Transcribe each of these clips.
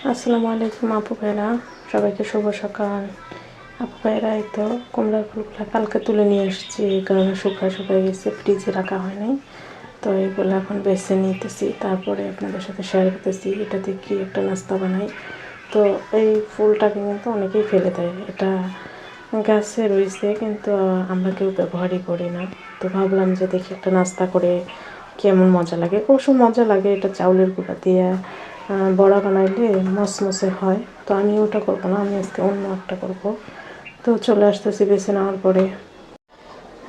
আসসালামু আলাইকুম আপু ভাইরা, সবাইকে শুভ সকাল। আপু ভাইরা, এই তো কুমড়ার ফুলগুলো কালকে তুলে নিয়ে এসেছি, এই কারণে শুকায় গেছে, ফ্রিজে রাখা হয় নাই। তো এগুলো এখন বেছে নিতেছি, তারপরে আপনাদের সাথে শেয়ার করতেছি এটাতে কি একটা নাস্তা বানাই। তো এই ফুলটাকে কিন্তু অনেকেই ফেলে দেয়, এটা গাছে রয়েছে কিন্তু আমরা কেউ ব্যবহারই করি না। তো ভাবলাম যে দেখি একটা নাস্তা করে কেমন মজা লাগে। অবশ্য মজা লাগে, এটা চাউলের গুঁড়া দিয়ে বড়া বানাইলে মচমচে হয়। তো আমি ওটা করবো না, আমি আজকে অন্য একটা করব। তো চলে আসতেছি বেছে নেওয়ার পরে।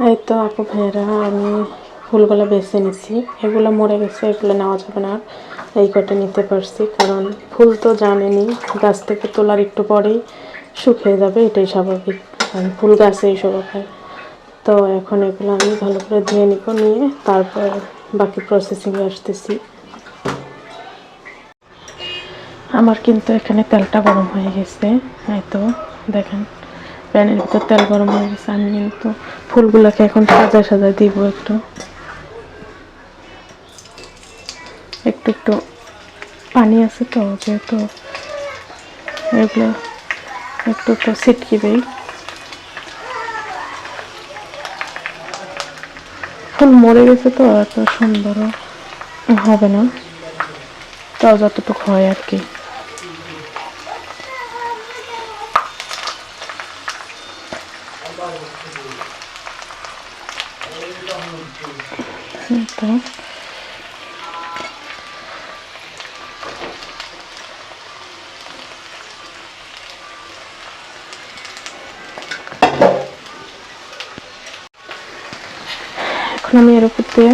এই তো আপু ভাইয়েরা, আমি ফুলগুলো বেছে নিচ্ছি, এগুলো মরে গেছে, এগুলো নেওয়া যাবে না। এই কটা নিতে পারছি, কারণ ফুল তো জানেনি গাছ থেকে তোলার একটু পরেই শুকিয়ে যাবে, এটাই স্বাভাবিক, কারণ ফুল গাছেই শোভা। তো এখন এগুলো আমি ভালো করে ধুয়ে নিব, নিয়ে তারপর বাকি প্রসেসিংয়ে আসতেছি। আমার কিন্তু এখানে তেলটা গরম হয়ে গেছে, এই তো দেখেন প্যানের ভিতর তেল গরম হয়ে গেছে। আমি কিন্তু ফুলগুলোকে এখন সাজায় দিব, একটু একটু একটু পানি আছে তো, যেহেতু এগুলো একটু একটু ছিটকিবেই। ফুল মরে গেছে তো এত সুন্দর হবে না, তাও যতটুকু হয় আর কি। তো এখন আমি এর উপর দিয়ে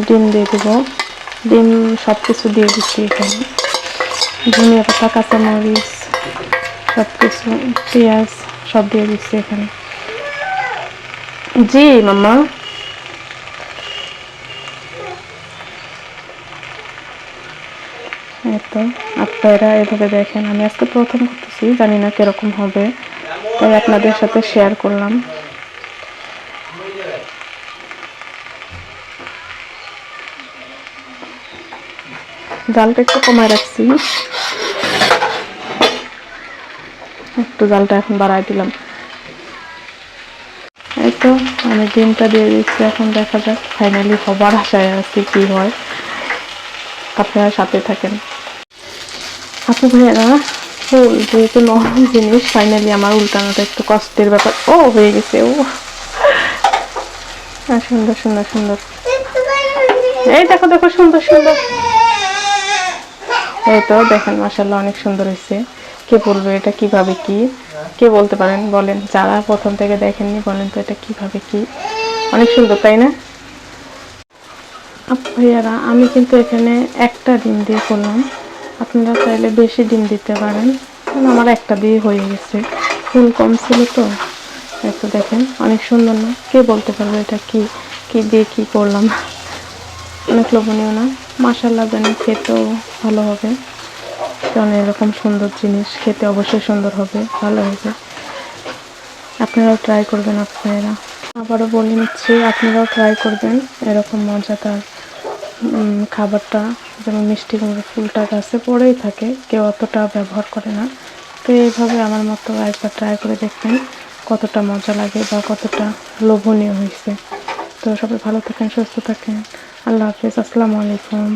ডিম দিয়ে দেবো। ডিম সব কিছু দিয়ে দিচ্ছি এখানে, ধনিয়া পাতা, কাঁচামরিচ, সব কিছু, পেঁয়াজ সব দিয়ে দিচ্ছি এখানে। জি মাম্মা। এই তো আপনারা এভাবে দেখেন, আমি আজকে প্রথম করতেছি, জানি না কিরকম হবে, তাই আপনাদের সাথে শেয়ার করলাম। জালটা একটু কমায় রাখছি, একটু জালটা এখন বাড়াই দিলাম। এই তো আমি ডিমটা দিয়ে দিচ্ছি, এখন দেখা যাক ফাইনালি হবার আশায় আছি কি হয়। আপনারা সাথে থাকেন আপু ভাইয়েরা। ফুল যেহেতু নরম জিনিস, ফাইনালি আমার উল্টানোটা একটু কষ্টের ব্যাপার। ও হয়ে গেছে, ও সুন্দর সুন্দর সুন্দর, এই দেখো দেখো সুন্দর সুন্দর। এই তো দেখেন মাশাআল্লাহ, অনেক সুন্দর হয়েছে। কে বলবে এটা কিভাবে কি, কে বলতে পারেন বলেন, যারা প্রথম থেকে দেখেননি বলেন তো এটা কিভাবে কি। অনেক সুন্দর তাই না আপু ভাইয়ারা? আমি কিন্তু এখানে একটা ডিম দিয়ে করলাম, আপনারা চাইলে বেশি ডিম দিতে পারেন, কারণ আমার একটা দিয়ে হয়ে গেছে, ফুল কম ছিল তো। এই তো দেখেন অনেক সুন্দর না? কে বলতে পারবে এটা কি, কি দিয়ে কি করলাম। অনেক লোভনীয় না? মাশাআল্লাহ, জানি খেতেও ভালো হবে, কারণ এরকম সুন্দর জিনিস খেতে অবশ্যই সুন্দর হবে, ভালো হবে। আপনারাও ট্রাই করবেন আপনারা। আবারও বলে নিচ্ছি, আপনারাও ট্রাই করবেন এরকম মজাদার খাবারটা। যেমন মিষ্টি কুমড়ো ফুলটা গাছে পড়েই থাকে, কেউ অতটা ব্যবহার করে না। তো এইভাবে আমার মতো একবার ট্রাই করে দেখবেন কতটা মজা লাগে বা কতটা লোভনীয় হয়েছে। তো সবাই ভালো থাকেন, সুস্থ থাকেন, আল্লাহ হাফেজ, আসসালামু আলাইকুম।